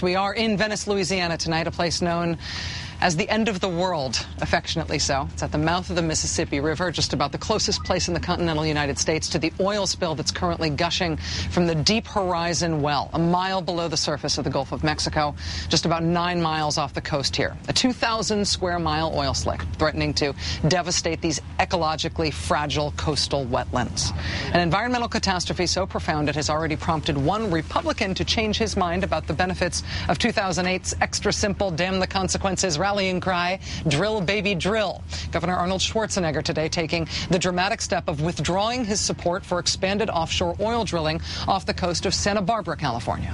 We are in Venice, Louisiana tonight, a place known as the end of the world, affectionately so. It's at the mouth of the Mississippi River, just about the closest place in the continental United States to the oil spill that's currently gushing from the Deep Horizon well, a mile below the surface of the Gulf of Mexico, just about 9 miles off the coast here. A 2,000 square mile oil slick threatening to devastate these ecologically fragile coastal wetlands. An environmental catastrophe so profound it has already prompted one Republican to change his mind about the benefits of 2008's extra simple damn the consequences rallying cry, drill baby drill. Governor Arnold Schwarzenegger today taking the dramatic step of withdrawing his support for expanded offshore oil drilling off the coast of Santa Barbara, California.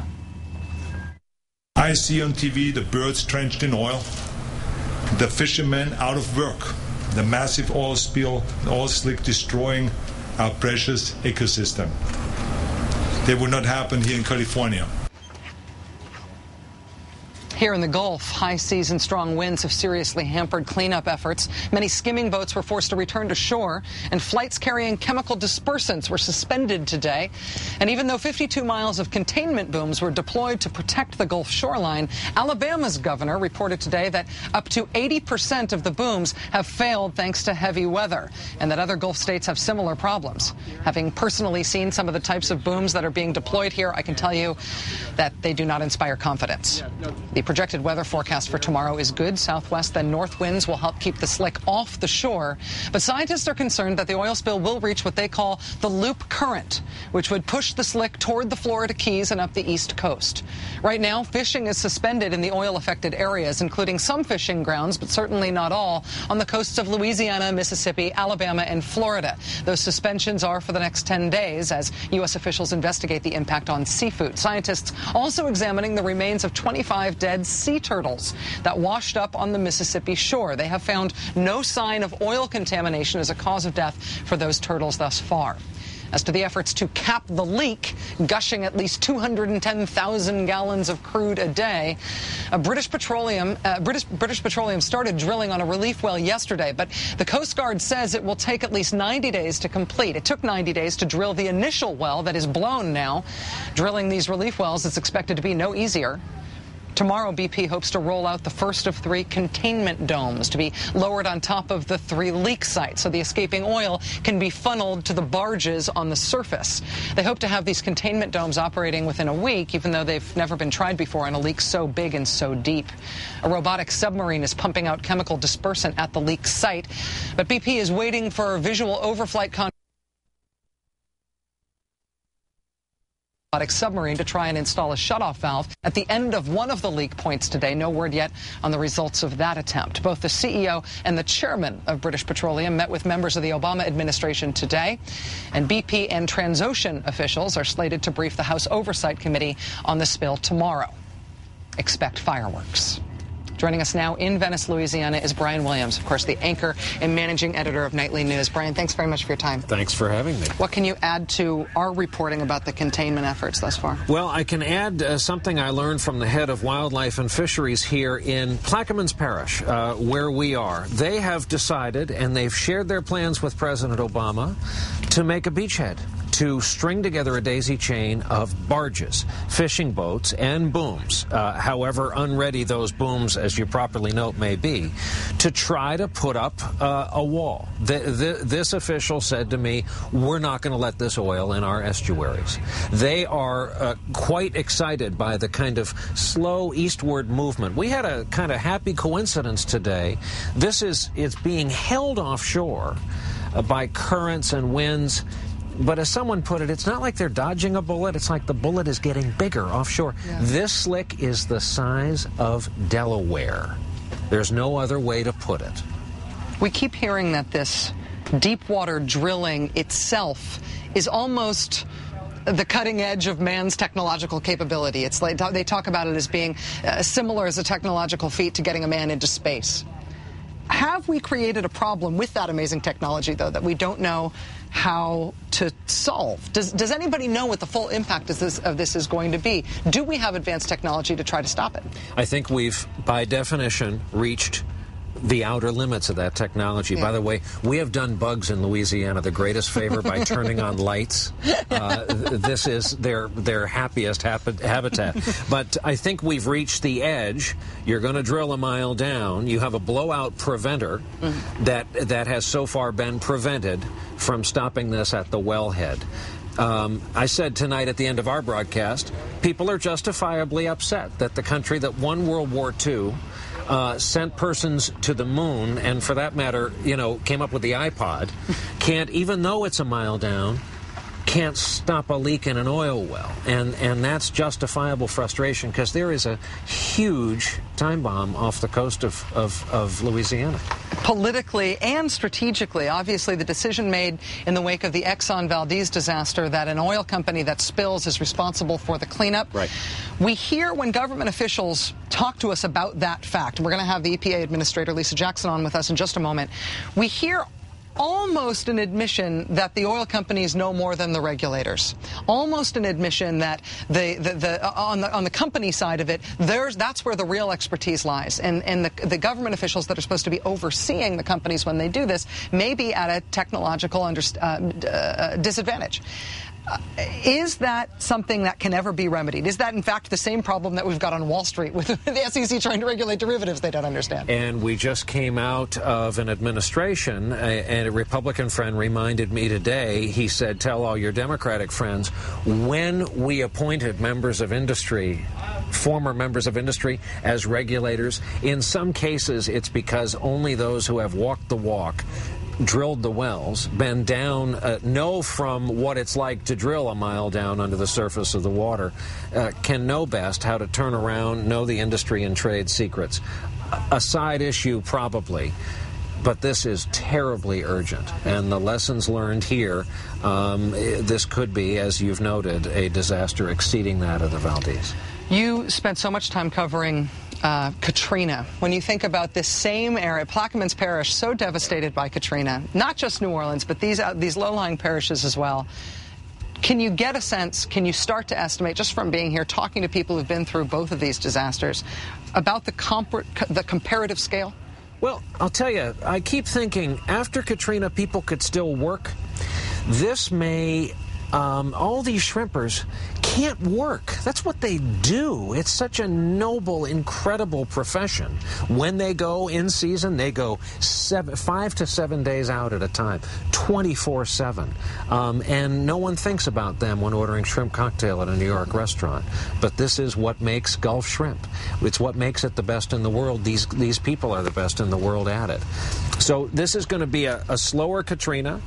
I see on TV the birds drenched in oil, the fishermen out of work, the massive oil spill, oil slick destroying our precious ecosystem. They would not happen here in California. Here in the Gulf, high seas and strong winds have seriously hampered cleanup efforts. Many skimming boats were forced to return to shore, and flights carrying chemical dispersants were suspended today. And even though 52 miles of containment booms were deployed to protect the Gulf shoreline, Alabama's governor reported today that up to 80% of the booms have failed thanks to heavy weather, and that other Gulf states have similar problems. Having personally seen some of the types of booms that are being deployed here, I can tell you that they do not inspire confidence. The projected weather forecast for tomorrow is good. Southwest then north winds will help keep the slick off the shore. But scientists are concerned that the oil spill will reach what they call the loop current, which would push the slick toward the Florida Keys and up the East Coast. Right now, fishing is suspended in the oil-affected areas, including some fishing grounds, but certainly not all, on the coasts of Louisiana, Mississippi, Alabama, and Florida. Those suspensions are for the next 10 days as U.S. officials investigate the impact on seafood. Scientists also examining the remains of 25 dead sea turtles that washed up on the Mississippi shore. They have found no sign of oil contamination as a cause of death for those turtles thus far. As to the efforts to cap the leak, gushing at least 210,000 gallons of crude a day, British Petroleum started drilling on a relief well yesterday, but the Coast Guard says it will take at least 90 days to complete. It took 90 days to drill the initial well that is blown now. Drilling these relief wells is expected to be no easier. Tomorrow, BP hopes to roll out the first of 3 containment domes to be lowered on top of the 3 leak sites so the escaping oil can be funneled to the barges on the surface. They hope to have these containment domes operating within a week, even though they've never been tried before on a leak so big and so deep. A robotic submarine is pumping out chemical dispersant at the leak site, but BP is waiting for a visual overflight submarine to try and install a shutoff valve at the end of one of the leak points today. No word yet on the results of that attempt. Both the CEO and the chairman of British Petroleum met with members of the Obama administration today, and BP and Transocean officials are slated to brief the House Oversight Committee on the spill tomorrow. Expect fireworks. Joining us now in Venice, Louisiana, is Brian Williams, of course, the anchor and managing editor of Nightly News. Brian, thanks very much for your time. Thanks for having me. What can you add to our reporting about the containment efforts thus far? Well, I can add something I learned from the head of Wildlife and Fisheries here in Plaquemines Parish, where we are. They have decided, and they've shared their plans with President Obama, to make a beachhead, to string together a daisy chain of barges, fishing boats, and booms, however unready those booms, as you properly note, may be, to try to put up a wall. This official said to me, we're not going to let this oil in our estuaries. They are quite excited by the kind of slow eastward movement. We had a kind of happy coincidence today. It's being held offshore by currents and winds. But as someone put it, it's not like they're dodging a bullet. It's like the bullet is getting bigger offshore. Yeah. This slick is the size of Delaware. There's no other way to put it. We keep hearing that this deep water drilling itself is almost the cutting edge of man's technological capability. It's like they talk about it as being similar as a technological feat to getting a man into space. Have we created a problem with that amazing technology, though, that we don't know how to solve? Does anybody know what the full impact of this is going to be? Do we have advanced technology to try to stop it? I think we've, by definition, reached the outer limits of that technology. Yeah. By the way, we have done bugs in Louisiana the greatest favor by turning on lights. This is their happiest habitat. But I think we've reached the edge. You're going to drill a mile down. You have a blowout preventer that has so far been prevented from stopping this at the wellhead. I said tonight at the end of our broadcast, people are justifiably upset that the country that won World War II sent persons to the moon, and for that matter, came up with the iPod, can't, even though it's a mile down, can't stop a leak in an oil well. And that's justifiable frustration, because there is a huge time bomb off the coast of Louisiana. Politically and strategically, obviously the decision made in the wake of the Exxon Valdez disaster that an oil company that spills is responsible for the cleanup. Right. We hear when government officials talk to us about that fact, and we're going to have the EPA Administrator Lisa Jackson on with us in just a moment, we hear almost an admission that the oil companies know more than the regulators. Almost an admission that on the company side of it, that's where the real expertise lies. And the government officials that are supposed to be overseeing the companies when they do this may be at a technological disadvantage. Is that something that can ever be remedied? Is that, in fact, the same problem that we've got on Wall Street with the SEC trying to regulate derivatives they don't understand? And we just came out of an administration, and a Republican friend reminded me today, he said, tell all your Democratic friends, when we appointed members of industry, former members of industry, as regulators, in some cases it's because only those who have walked the walk, drilled the wells, been down, know from what it's like to drill a mile down under the surface of the water, can know best how to turn around, know the industry and trade secrets. A side issue, probably, but this is terribly urgent. And the lessons learned here, this could be, as you've noted, a disaster exceeding that of the Valdez. You spent so much time covering Katrina. When you think about this same area, Plaquemines Parish, so devastated by Katrina, not just New Orleans, but these low-lying parishes as well. Can you get a sense, can you start to estimate, just from being here, talking to people who've been through both of these disasters, about the comparative scale? Well, I'll tell you, I keep thinking, after Katrina, people could still work. This may... all these shrimpers can't work. That's what they do. It's such a noble, incredible profession. When they go in season, they go 5 to 7 days out at a time, 24/7. And no one thinks about them when ordering shrimp cocktail at a New York restaurant. But this is what makes Gulf shrimp. It's what makes it the best in the world. These people are the best in the world at it. So this is going to be a slower Katrina.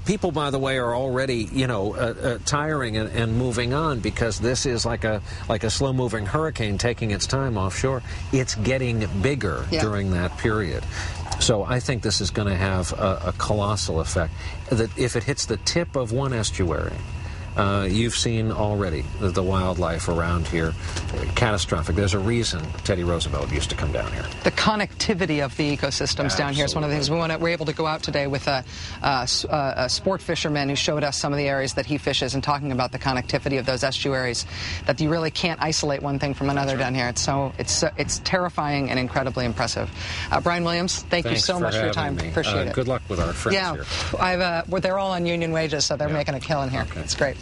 People, by the way, are already, tiring and moving on, because this is like a slow-moving hurricane taking its time offshore. It's getting bigger during that period. So I think this is going to have a colossal effect. That if it hits the tip of one estuary, you've seen already the wildlife around here. Catastrophic. There's a reason Teddy Roosevelt used to come down here. The connectivity of the ecosystems down here is one of the things we're able to go out today with a sport fisherman who showed us some of the areas that he fishes, and talking about the connectivity of those estuaries, that you really can't isolate one thing from another down here. It's terrifying and incredibly impressive. Brian Williams, thank you so much for your time. Appreciate it. Good luck with our friends here. They're all on union wages, so they're making a killing here. Okay. It's great.